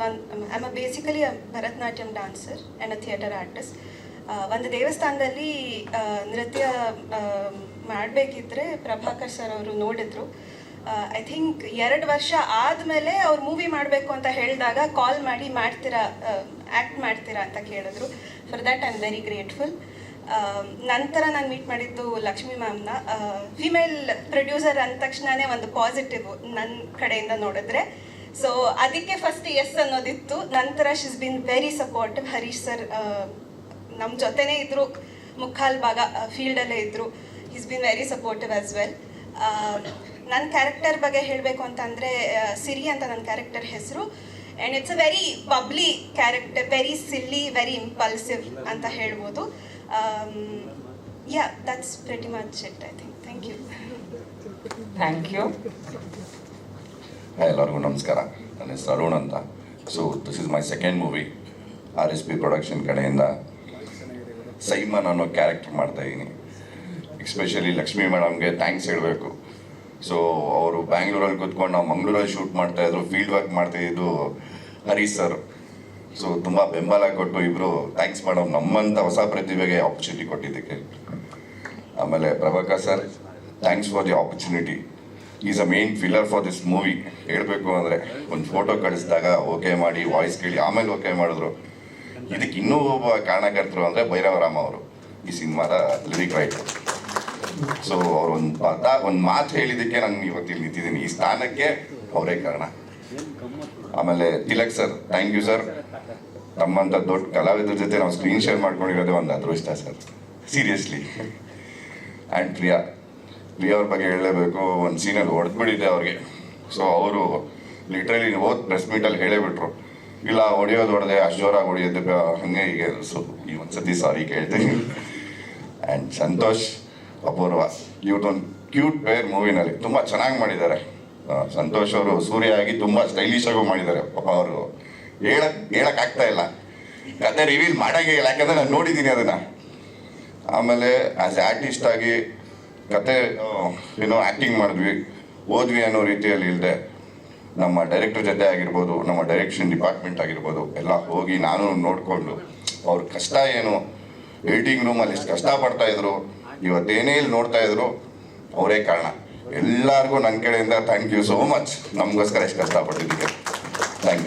I'm basically a Bharatanatyam dancer and a theatre artist. ಒಂದು ದೇವಸ್ಥಾನದಲ್ಲಿ ನೃತ್ಯ ಮಾಡಬೇಕಿದ್ರೆ ಪ್ರಭಾಕರ್ ಸರ್ ಅವರು ನೋಡಿದ್ರು. ಐ ಥಿಂಕ್ 2 ವರ್ಷ ಆದಮೇಲೆ ಅವ್ರು ಮೂವಿ ಮಾಡಬೇಕು ಅಂತ ಹೇಳಿದಾಗ ಕಾಲ್ ಮಾಡಿ ಆ್ಯಕ್ಟ್ ಮಾಡ್ತೀರಾ ಅಂತ ಕೇಳಿದ್ರು. For that I am very grateful. ನಂತರ ನಾನು ಮೀಟ್ ಮಾಡಿದ್ದು ಲಕ್ಷ್ಮಿ ಮ್ಯಾಮ್ನ. ಫಿಮೇಲ್ ಪ್ರೊಡ್ಯೂಸರ್ ಅಂದ ತಕ್ಷಣವೇ ಒಂದು ಪಾಸಿಟಿವ್ ನನ್ನ ಕಡೆಯಿಂದ ನೋಡಿದ್ರೆ. ಸೊ ಅದಕ್ಕೆ ಫಸ್ಟ್ ಎಸ್ ಅನ್ನೋದಿತ್ತು. ನಂತರ she's been very supportive. Harish sir ನಮ್ಮ ಜೊತೆನೇ ಇದ್ದರು, ಮುಕ್ಕಾಲು ಭಾಗ ಫೀಲ್ಡಲ್ಲೇ ಇದ್ದರು. Is been very supportive as well. ನನ್ನ ಕ್ಯಾರೆಕ್ಟರ್ ಬಗ್ಗೆ ಹೇಳಬೇಕು ಅಂತಂದರೆ, ಸಿರಿ ಅಂತ ನನ್ನ ಕ್ಯಾರೆಕ್ಟರ್ ಹೆಸರು. And it's a very bubbly character, very silly, very impulsive ಅಂತ ಹೇಳ್ಬೋದು. that's pretty much it, I think. Thank you. Thank you. ಎಲ್ಲರಿಗೂ ನಮಸ್ಕಾರ. ನನ್ನ ಹೆಸರು ಅರುಣ್ ಅಂತ. So this is my second movie. RSP production ಕಡೆಯಿಂದ ಸೈಮನ್ ಅನ್ನೋ ಕ್ಯಾರೆಕ್ಟರ್ ಮಾಡ್ತಾಯಿದ್ದೀನಿ. ಎಸ್ಪೆಷಲಿ ಲಕ್ಷ್ಮೀ ಮೇಡಮ್ಗೆ ಥ್ಯಾಂಕ್ಸ್ ಹೇಳಬೇಕು. ಸೊ ಅವರು ಬ್ಯಾಂಗ್ಳೂರಲ್ಲಿ ಕೂತ್ಕೊಂಡು ನಾವು ಮಂಗಳೂರಲ್ಲಿ ಶೂಟ್ ಮಾಡ್ತಾಯಿದ್ರು, ಫೀಲ್ಡ್ ವರ್ಕ್ ಮಾಡ್ತಾಯಿದ್ದು ಹರೀಶ್ ಸರ್. ಸೊ ತುಂಬ ಬೆಂಬಲ ಕೊಟ್ಟು ಇಬ್ಬರು ಥ್ಯಾಂಕ್ಸ್ ಮೇಡಮ್, ನಮ್ಮಂಥ ಹೊಸ ಪ್ರತಿಭೆಗೆ ಆಪರ್ಚುನಿಟಿ ಕೊಟ್ಟಿದ್ದಕ್ಕೆ. ಆಮೇಲೆ Prabhakar sir, thanks for the opportunity. Is a main filler for this movie. ಹೇಳಬೇಕು ಅಂದರೆ ಒಂದು ಫೋಟೋ ಕಳಿಸಿದಾಗ ಓಕೆ ಮಾಡಿ, ವಾಯ್ಸ್ ಕೇಳಿ ಆಮೇಲೆ ಓಕೆ ಮಾಡಿದ್ರು. ಇದಕ್ಕೆ ಇನ್ನೂ ಒಬ್ಬ ಕಾರಣಕರ್ತರು ಅಂದರೆ ಭೈರವರಾಮ ಅವರು, ಈ ಸಿನಿಮಾದ ಲಿರಿಕ್ ರೈಟರ್. ಸೊ ಅವ್ರು ಒಂದು ಮಾತು ಹೇಳಿದ್ದಕ್ಕೆ ನಾನು ಇವತ್ತಿಲ್ಲಿ ನಿಂತಿದ್ದೀನಿ. ಈ ಸ್ಥಾನಕ್ಕೆ ಅವರೇ ಕಾರಣ. ಆಮೇಲೆ Tilak sir, thank you sir. ನಮ್ಮಂಥ ದೊಡ್ಡ ಕಲಾವಿದ್ರ ಜೊತೆ ನಾವು ಸ್ಕ್ರೀನ್ ಶೇರ್ ಮಾಡ್ಕೊಂಡಿರೋದೇ ಒಂದು ಅದೃಷ್ಟ ಸರ್, ಸೀರಿಯಸ್ಲಿ. ಆ್ಯಂಡ್ ಪ್ರಿಯಾ ಅವ್ರ ಬಗ್ಗೆ ಹೇಳಲೇಬೇಕು. ಒಂದು ಸೀನಲ್ಲಿ ಹೊಡೆದ್ಬಿಟ್ಟಿದ್ದೆ ಅವ್ರಿಗೆ. ಸೊ ಅವರು ಲಿಟ್ರಲಿ ಪ್ರೆಸ್ ಮೀಟಲ್ಲಿ ಹೇಳೇಬಿಟ್ರು, ಇಲ್ಲ ಹೊಡೆಯೋದು ಅಷ್ಟು ಜೋರಾಗಿ ಹೊಡೆಯೋದು ಹಾಗೆ ಹೀಗೆ. ಸೊ ಈ ಒಂದು ಸತಿ ಸಾರಿ ಕೇಳ್ತೀನಿ. ಆ್ಯಂಡ್ ಸಂತೋಷ್, ಅಪೂರ್ವ, ಇವತ್ತೊಂದು ಕ್ಯೂಟ್ ಪೇರ್ ಮೂವಿನಲ್ಲಿ ತುಂಬ ಚೆನ್ನಾಗಿ ಮಾಡಿದ್ದಾರೆ. ಸಂತೋಷ್ ಅವರು ಸೂರ್ಯ ಆಗಿ ತುಂಬ ಸ್ಟೈಲಿಶ್ ಆಗು ಮಾಡಿದ್ದಾರೆ. ಪಾಪ ಅವರು ಹೇಳಕ್ಕಾಗ್ತಾ ಇಲ್ಲ, ಕತೆ ರಿವೀಲ್ ಮಾಡೋಂಗೆ ಇಲ್ಲ, ಯಾಕಂದರೆ ನಾನು ನೋಡಿದ್ದೀನಿ ಅದನ್ನು. ಆಮೇಲೆ ಆ್ಯಸ್ ಆರ್ಟಿಸ್ಟ್ ಆಗಿ ಕತೆ ಆ್ಯಕ್ಟಿಂಗ್ ಮಾಡಿದ್ವಿ, ಓದ್ವಿ ಅನ್ನೋ ರೀತಿಯಲ್ಲಿ ಇಲ್ಲದೆ ನಮ್ಮ ಡೈರೆಕ್ಟರ್ ಜೊತೆ ಆಗಿರ್ಬೋದು, ನಮ್ಮ ಡೈರೆಕ್ಷನ್ ಡಿಪಾರ್ಟ್ಮೆಂಟ್ ಆಗಿರ್ಬೋದು, ಎಲ್ಲ ಹೋಗಿ ನಾನು ನೋಡಿಕೊಂಡು ಅವ್ರ ಕಷ್ಟ ಏನು, ಎಡಿಟಿಂಗ್ ರೂಮಲ್ಲಿ ಎಷ್ಟು ಕಷ್ಟಪಡ್ತಾಯಿದ್ರು, ಇವತ್ತೇನೇ ಇಲ್ಲಿ ನೋಡ್ತಾಯಿದ್ರು, ಅವರೇ ಕಾರಣ. ಎಲ್ಲರಿಗೂ ನನ್ನ ಕಡೆಯಿಂದ ಥ್ಯಾಂಕ್ ಯು ಸೋ ಮಚ್. ನಮಗೋಸ್ಕರ ಎಷ್ಟು ಕಷ್ಟಪಟ್ಟಿದ್ದಕ್ಕೆ ಥ್ಯಾಂಕ್ ಯು.